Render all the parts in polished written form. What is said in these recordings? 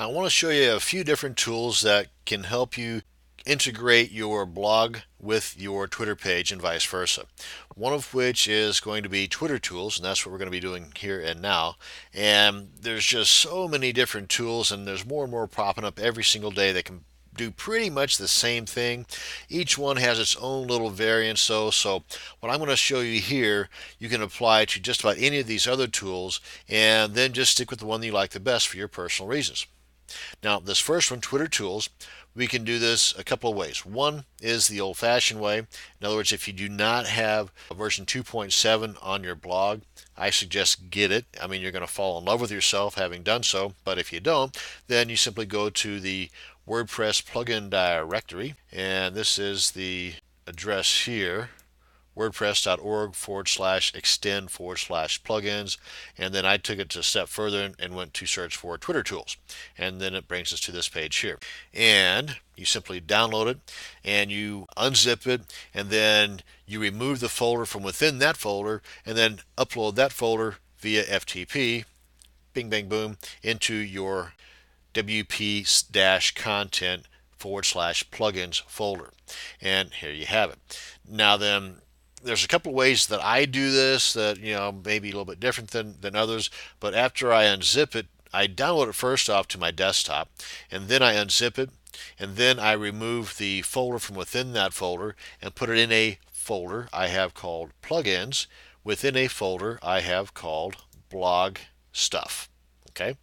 I want to show you a few different tools that can help you integrate your blog with your Twitter page and vice versa. One of which is going to be Twitter tools, and that's what we're going to be doing here and now. And there's just so many different tools, and there's more and more popping up every single day that can do pretty much the same thing. Each one has its own little variance, so what I'm going to show you here, you can apply to just about any of these other tools, and then just stick with the one that you like the best for your personal reasons. Now, this first one, Twitter Tools, we can do this a couple of ways. One is the old-fashioned way. In other words, if you do not have version 2.7 on your blog, I suggest get it. I mean, you're going to fall in love with yourself having done so, but if you don't, then you simply go to the WordPress plugin directory, and this is the address here, wordpress.org/extend/plugins, and then I took it a step further and went to search for Twitter tools, and then it brings us to this page here, and you simply download it and you unzip it, and then you remove the folder from within that folder and then upload that folder via FTP, bing bang boom, into your wp-content/plugins folder, and here you have it. Now then, there's a couple of ways that I do this that maybe a little bit different than others, but after I unzip it, I download it first off to my desktop, and then I unzip it, and then I remove the folder from within that folder and put it in a folder I have called plugins, within a folder I have called blog stuff. Okay,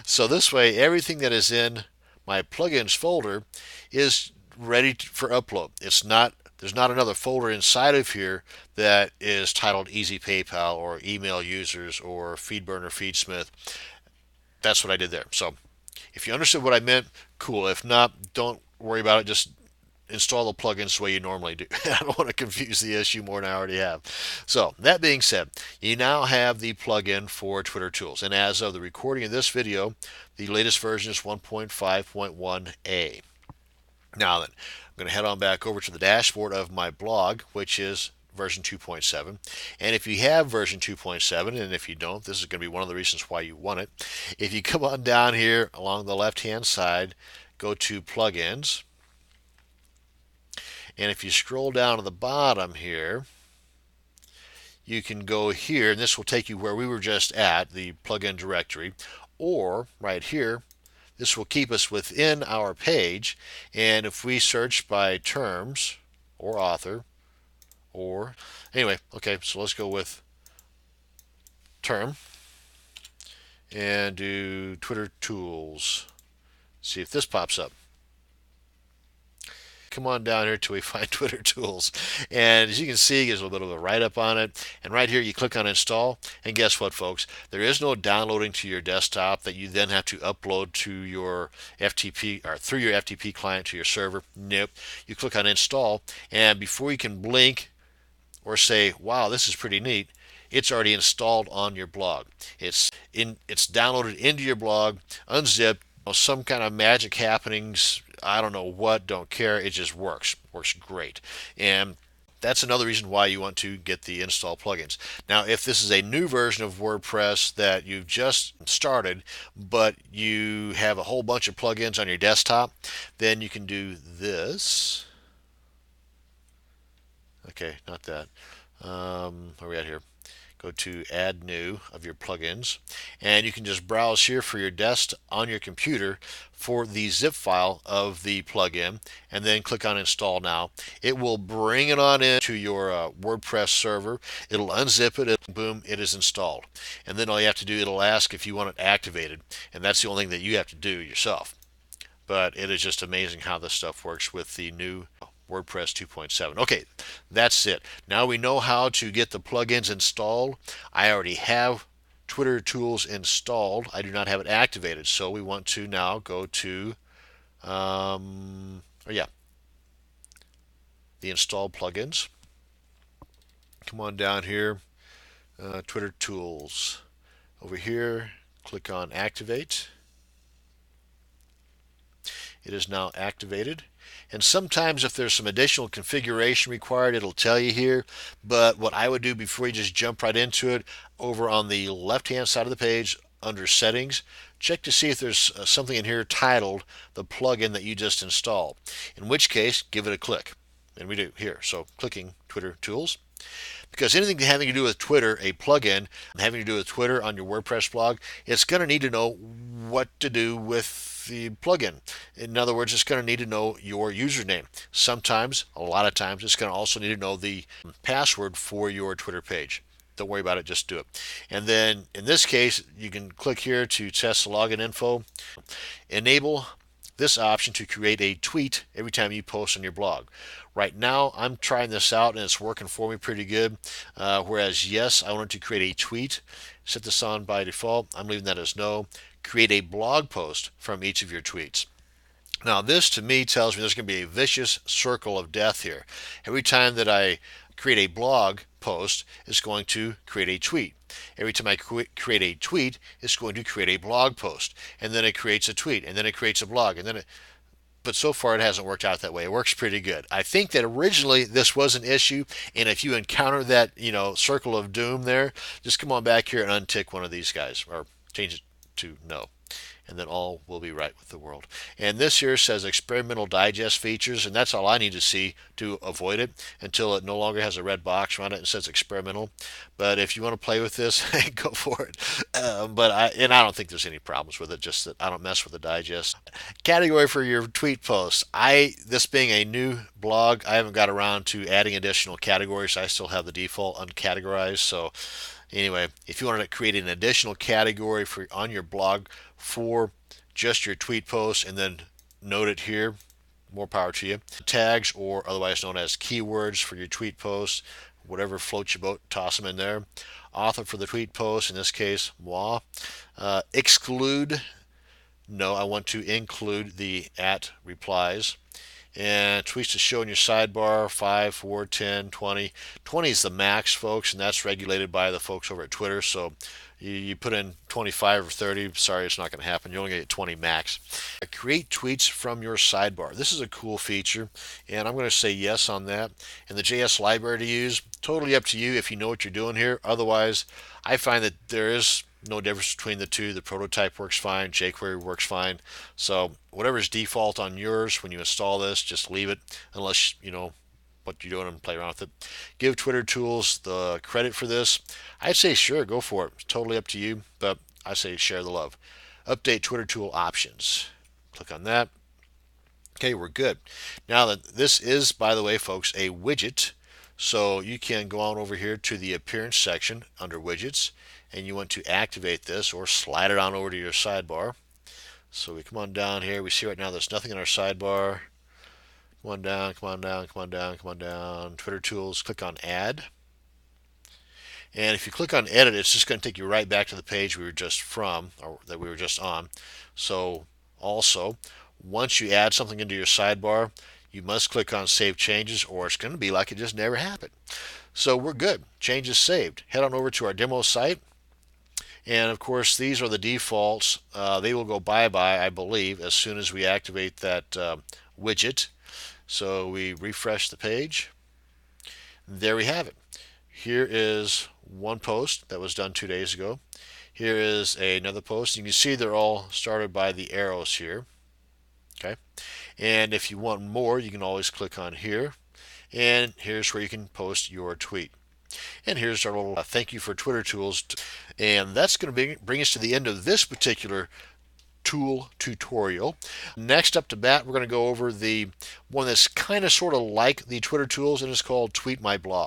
so this way everything that is in my plugins folder is ready for upload. There's not another folder inside of here that is titled Easy PayPal or Email Users or FeedBurner FeedSmith. That's what I did there. So if you understood what I meant, cool. If not, don't worry about it. Just install the plugins the way you normally do. I don't want to confuse the issue more than I already have. So that being said, you now have the plugin for Twitter Tools. And as of the recording of this video, the latest version is 1.5.1a. Now then, I'm going to head on back over to the dashboard of my blog, which is version 2.7. And if you have version 2.7, and if you don't, this is going to be one of the reasons why you want it. If you come on down here along the left-hand side, go to Plugins. And if you scroll down to the bottom here, you can go here, and this will take you where we were just at, the plugin directory, or right here, this will keep us within our page, and if we search by terms or author, or anyway, okay, so let's go with term and do Twitter tools. See if this pops up. Come on down here till we find Twitter tools, and as you can see, there's a little bit of a write-up on it, and right here you click on install, and guess what, folks, there is no downloading to your desktop that you then have to upload to your FTP or through your FTP client to your server. Nope. You click on install, and before you can blink or say, wow, this is pretty neat, it's already installed on your blog. It's downloaded into your blog, unzipped, some kind of magic happenings, I don't know what, don't care, it just works great. And that's another reason why you want to get the install plugins. Now, if this is a new version of WordPress that you've just started, but you have a whole bunch of plugins on your desktop, then you can do this. Okay, not that. Where are we at here? Go to add new of your plugins, and you can just browse here for your desk on your computer for the zip file of the plugin, and then click on install now. It will bring it on into your WordPress server. It'll unzip it, and boom, it is installed. And then all you have to do, it'll ask if you want it activated, and that's the only thing that you have to do yourself. But it is just amazing how this stuff works with the new WordPress 2.7. Okay, that's it. Now we know how to get the plugins installed. I already have Twitter Tools installed. I do not have it activated, so we want to now go to the installed plugins. Come on down here, Twitter Tools. Over here, click on Activate. It is now activated. And sometimes if there's some additional configuration required, it'll tell you here. But what I would do before you just jump right into it, over on the left-hand side of the page, under settings, check to see if there's something in here titled the plugin that you just installed. In which case, give it a click. And we do here. So clicking Twitter Tools. Because anything having to do with Twitter, a plugin having to do with Twitter on your WordPress blog, it's going to need to know what to do with the plugin. In other words, it's going to need to know your username. Sometimes, a lot of times, it's going to also need to know the password for your Twitter page. Don't worry about it, just do it. And then in this case, you can click here to test the login info. Enable this option to create a tweet every time you post on your blog. Right now, I'm trying this out and it's working for me pretty good. Whereas, yes, I wanted to create a tweet. Set this on by default. I'm leaving that as no. Create a blog post from each of your tweets. Now, this to me tells me there's going to be a vicious circle of death here. Every time that I create a blog post, it's going to create a tweet. Every time I create a tweet, it's going to create a blog post. And then it creates a tweet. And then it creates a blog. And then but so far it hasn't worked out that way. It works pretty good. I think that originally this was an issue, and if you encounter that, circle of doom there, just come on back here and untick one of these guys, or change it to no. And then all will be right with the world. And this here says experimental digest features, and that's all I need to see to avoid it until it no longer has a red box around it and says experimental. But if you want to play with this, go for it. I don't think there's any problems with it, just that I don't mess with the digest. Category for your tweet posts. This being a new blog, I haven't got around to adding additional categories. I still have the default uncategorized, so anyway, if you wanted to create an additional category on your blog for just your tweet posts and then note it here, more power to you. Tags, or otherwise known as keywords for your tweet posts, whatever floats your boat, toss them in there. Author for the tweet post, in this case, moi. Exclude, no, I want to include the @ replies. And tweets to show in your sidebar, 5, 4, 10, 20. 20 is the max, folks, and that's regulated by the folks over at Twitter. So you put in 25 or 30, sorry, it's not going to happen. You only get 20 max. Create tweets from your sidebar. This is a cool feature, and I'm going to say yes on that. And the JS library to use, totally up to you if you know what you're doing here. Otherwise, I find that there is no difference between the two. The prototype works fine, jQuery works fine. So whatever is default on yours when you install this, just leave it unless you know what you're doing and play around with it. Give Twitter Tools the credit for this. I'd say sure, go for it. It's totally up to you, but I say share the love. Update Twitter Tool options. Click on that. Okay, we're good. Now that this is, by the way, folks, a widget, so you can go on over here to the appearance section under widgets, and you want to activate this or slide it on over to your sidebar. So we come on down here. We see right now there's nothing in our sidebar. Come on down, come on down, come on down, come on down. Twitter Tools, click on Add. And if you click on Edit, it's just going to take you right back to the page we were just from, or that we were just on. So also, once you add something into your sidebar, you must click on Save Changes, or it's going to be like it just never happened. So we're good. Changes saved. Head on over to our demo site. And of course, these are the defaults. They will go bye-bye, I believe, as soon as we activate that widget. So we refresh the page. There we have it. Here is one post that was done 2 days ago. Here is another post. You can see they're all started by the arrows here. Okay. And if you want more, you can always click on here. And here's where you can post your tweet. And here's our little thank you for Twitter Tools. And that's going to bring us to the end of this particular tool tutorial. Next up to bat, we're going to go over the one that's kind of sort of like the Twitter Tools, and it's called Tweet My Blog.